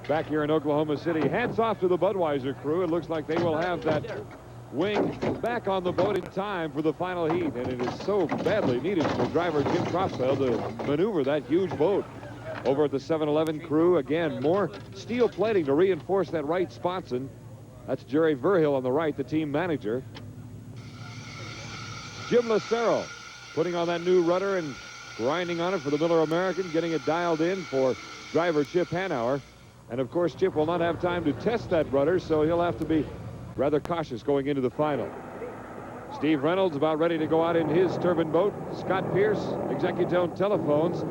back here in Oklahoma City. Hats off to the Budweiser crew. It looks like they will have that wing back on the boat in time for the final heat, and it is so badly needed for driver Jim Crossfeld to maneuver that huge boat. Over at the 7-Eleven crew, again, more steel plating to reinforce that right sponson. That's Jerry Verhill on the right, the team manager. Jim Lucero putting on that new rudder and grinding on it for the Miller American, getting it dialed in for driver Chip Hanauer. And, of course, Chip will not have time to test that rudder, so he'll have to be rather cautious going into the final. Steve Reynolds about ready to go out in his turbine boat. Scott Pierce, Executone telephones.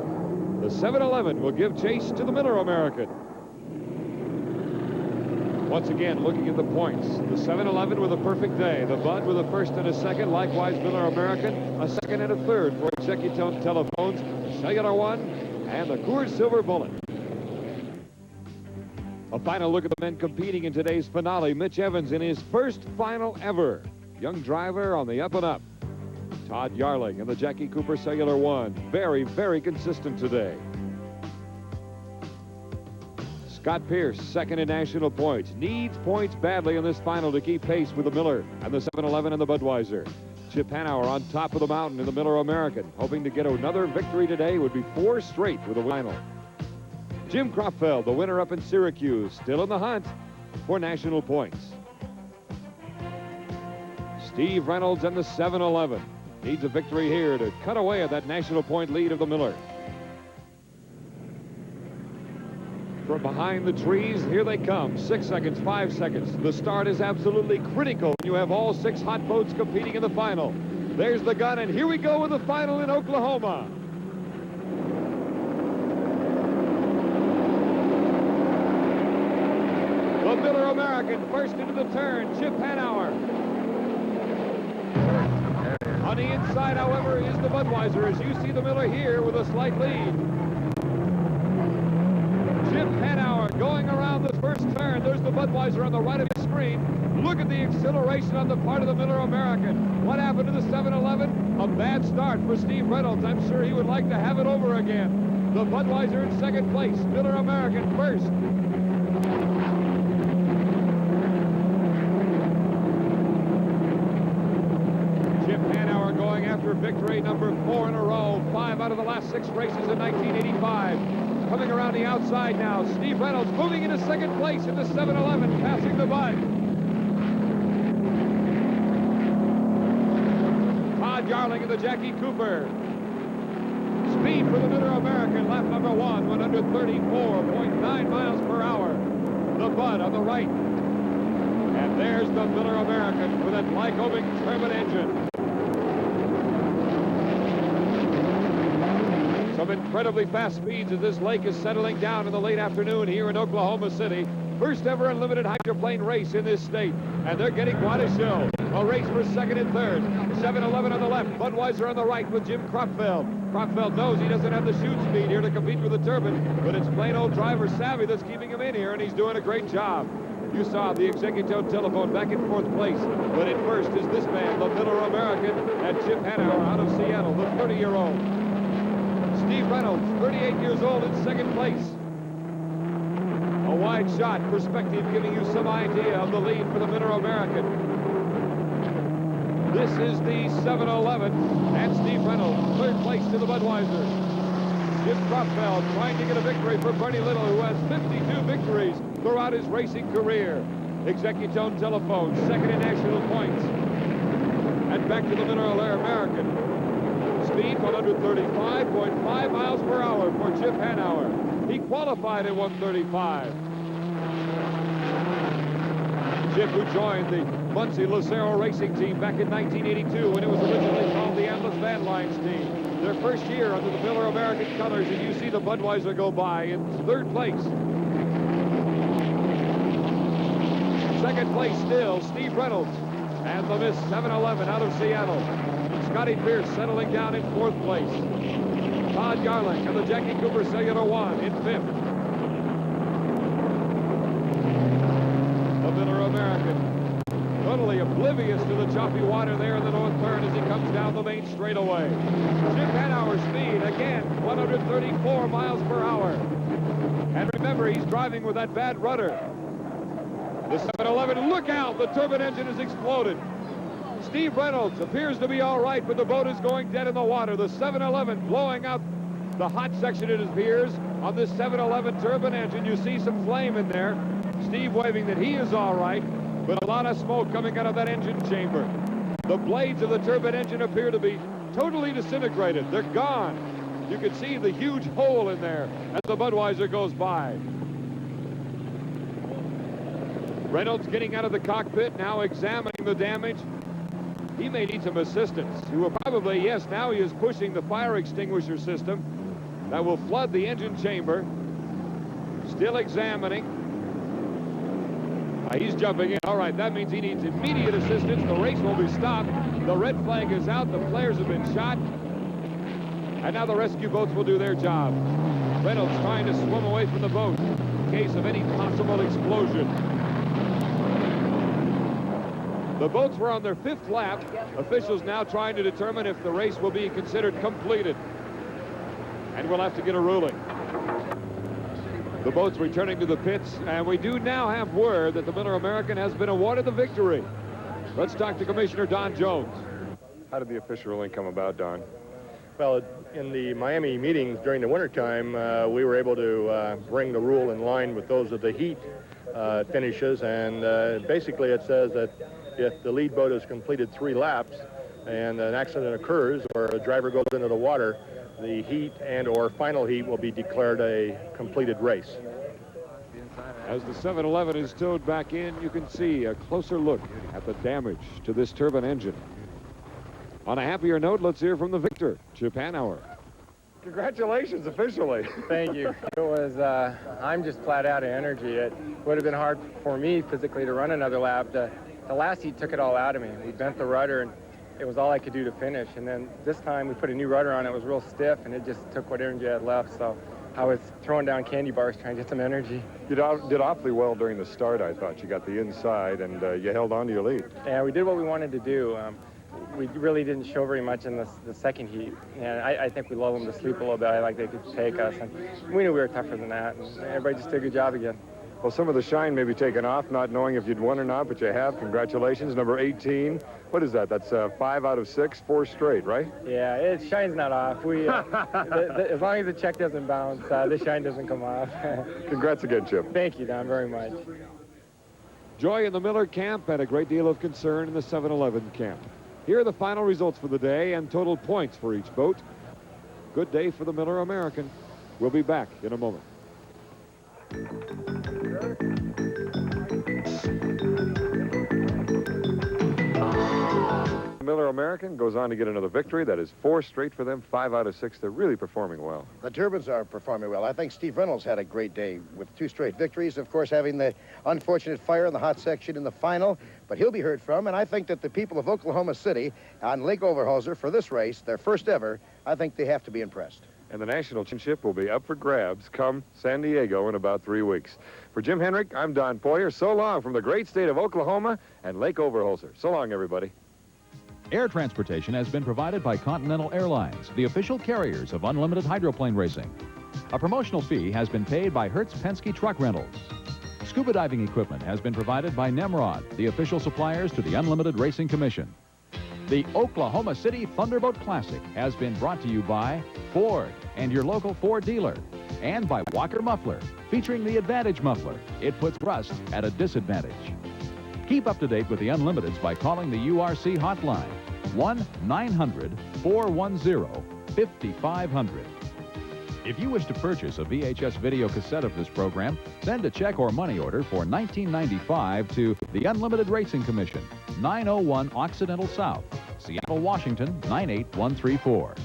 The 7-Eleven will give chase to the Miller American. Once again, looking at the points. The 7-Eleven with a perfect day. The Bud with a first and a second. Likewise, Miller American, a second and a third for Executone telephones. The Cellular One and the Coors Silver Bullet. A final look at the men competing in today's finale. Mitch Evans in his first final ever. Young driver on the up and up. Todd Yarling in the Jackie Cooper Cellular One. Very, very consistent today. Scott Pierce, second in national points. Needs points badly in this final to keep pace with the Miller and the 7-Eleven and the Budweiser. Chip Hanauer on top of the mountain in the Miller American. Hoping to get another victory today. Would be 4 straight with a final. Jim Crossfeld, the winner up in Syracuse, still in the hunt for national points. Steve Reynolds and the 7-Eleven needs a victory here to cut away at that national point lead of the Miller. From behind the trees, here they come. 6 seconds, 5 seconds. The start is absolutely critical when you have all 6 hot boats competing in the final. There's the gun, and here we go with the final in Oklahoma. The Miller American first into the turn, Chip Hanauer. On the inside, however, is the Budweiser, as you see the Miller here with a slight lead. Chip Hanauer going around the first turn. There's the Budweiser on the right of your screen. Look at the acceleration on the part of the Miller American. What happened to the 7-Eleven? A bad start for Steve Reynolds. I'm sure he would like to have it over again. The Budweiser in second place. Miller American first. After victory number 4 in a row, 5 out of the last 6 races in 1985. Coming around the outside now, Steve Reynolds moving into second place in the 7-Eleven, passing the Bud. Todd Yarling in the Jackie Cooper. Speed for the Miller American, lap number 1, 134.9 miles per hour. The Bud on the right. And there's the Miller American with that Lycoming turbine engine. Some incredibly fast speeds as this lake is settling down in the late afternoon here in Oklahoma City. First ever unlimited hydroplane race in this state, and they're getting quite a show. A race for second and third. 7-Eleven on the left, Budweiser on the right with Jim Crossfeld. Crossfeld knows he doesn't have the chute speed here to compete with the turbine, but it's plain old driver savvy that's keeping him in here, and he's doing a great job. You saw the Executone telephone back in 4th place, but in first is this man, the Miller American, and Chip Hanauer out of Seattle, the 30-year-old. Steve Reynolds, 38 years old, in second place. A wide shot perspective giving you some idea of the lead for the Miller American. This is the 7-Eleven and Steve Reynolds, third place to the Budweiser. Jim Crossfeld trying to get a victory for Bernie Little, who has 52 victories throughout his racing career. Executone telephone, second in national points. And back to the Miller American. Speed 135.5 miles per hour for Chip Hanauer. He qualified at 135. Chip, who joined the Muncie Lucero racing team back in 1982 when it was originally called the Atlas Van Lines team. Their first year under the Miller American colors, and you see the Budweiser go by in third place. Second place still, Steve Reynolds and the Miss 7-Eleven out of Seattle. Scotty Pierce settling down in 4th place. Todd Yarling and the Jackie Cooper Cellular One in 5th. The Miller American totally oblivious to the choppy water there in the north turn as he comes down the main straightaway. Chip Hanauer speed again, 134 miles per hour. And remember, he's driving with that bad rudder. The 711, look out, the turbine engine has exploded. Steve Reynolds appears to be all right, but the boat is going dead in the water. The 711 blowing out the hot section, it appears, on this 711 turbine engine. You see some flame in there. Steve waving that he is all right, but a lot of smoke coming out of that engine chamber. The blades of the turbine engine appear to be totally disintegrated. They're gone. You can see the huge hole in there as the Budweiser goes by. Reynolds getting out of the cockpit, now examining the damage. He may need some assistance. He will probably, yes, now he is pushing the fire extinguisher system that will flood the engine chamber. Still examining. He's jumping in. All right, that means he needs immediate assistance. The race will be stopped. The red flag is out. The players have been shot. And now the rescue boats will do their job. Reynolds trying to swim away from the boat in case of any possible explosion. The boats were on their 5th lap. Officials now trying to determine if the race will be considered completed. And we'll have to get a ruling. The boats returning to the pits, and we do now have word that the Miller American has been awarded the victory. Let's talk to Commissioner Don Jones. How did the official ruling come about, Don? Well, in the Miami meetings during the wintertime, we were able to bring the rule in line with those of the heat finishes, and basically it says that if the lead boat has completed 3 laps and an accident occurs or a driver goes into the water, the heat and or final heat will be declared a completed race. As the 711 is towed back in, you can see a closer look at the damage to this turbine engine. On a happier note, let's hear from the victor, Chip Hanauer. Congratulations, officially. Thank you. It was, I'm just flat out of energy. It would have been hard for me physically to run another lap. The last heat took it all out of me. We bent the rudder, and it was all I could do to finish. And then this time we put a new rudder on. It was real stiff, and it just took what energy I had left. So I was throwing down candy bars trying to get some energy. You did awfully well during the start, I thought. You got the inside, and you held on to your lead. Yeah, we did what we wanted to do. We really didn't show very much in the second heat. And I think we lulled them to sleep a little bit. I like they could take us. And we knew we were tougher than that. And everybody just did a good job again. Well, some of the shine may be taken off, not knowing if you'd won or not, but you have. Congratulations. Number 18. What is that? That's 5 out of 6, 4 straight, right? Yeah, it shine's not off. We, as long as the check doesn't bounce, the shine doesn't come off. Congrats again, Chip. Thank you, Don, very much. Joy in the Miller camp and a great deal of concern in the 711 camp. Here are the final results for the day and total points for each boat. Good day for the Miller American. We'll be back in a moment. Miller American goes on to get another victory. That is 4 straight for them, 5 out of 6. They're really performing well. The turbines are performing well. I think Steve Reynolds had a great day with 2 straight victories. Of course, having the unfortunate fire in the hot section in the final, but he'll be heard from. And I think that the people of Oklahoma City on Lake Overholser for this race, their first ever, I think they have to be impressed. And the national championship will be up for grabs come San Diego in about 3 weeks. For Jim Henrik, I'm Don Poyer. So long from the great state of Oklahoma and Lake Overholser. So long, everybody. Air transportation has been provided by Continental Airlines, the official carriers of unlimited hydroplane racing. A promotional fee has been paid by Hertz Penske Truck Rentals. Scuba diving equipment has been provided by Nemrod, the official suppliers to the Unlimited Racing Commission. The Oklahoma City Thunderboat Classic has been brought to you by Ford and your local Ford dealer, and by Walker Muffler, featuring the Advantage Muffler. It puts rust at a disadvantage. Keep up to date with the Unlimiteds by calling the URC hotline, 1-900-410-5500. If you wish to purchase a VHS video cassette of this program, send a check or money order for $19.95 to the Unlimited Racing Commission, 901 Occidental South, Seattle, Washington, 98134.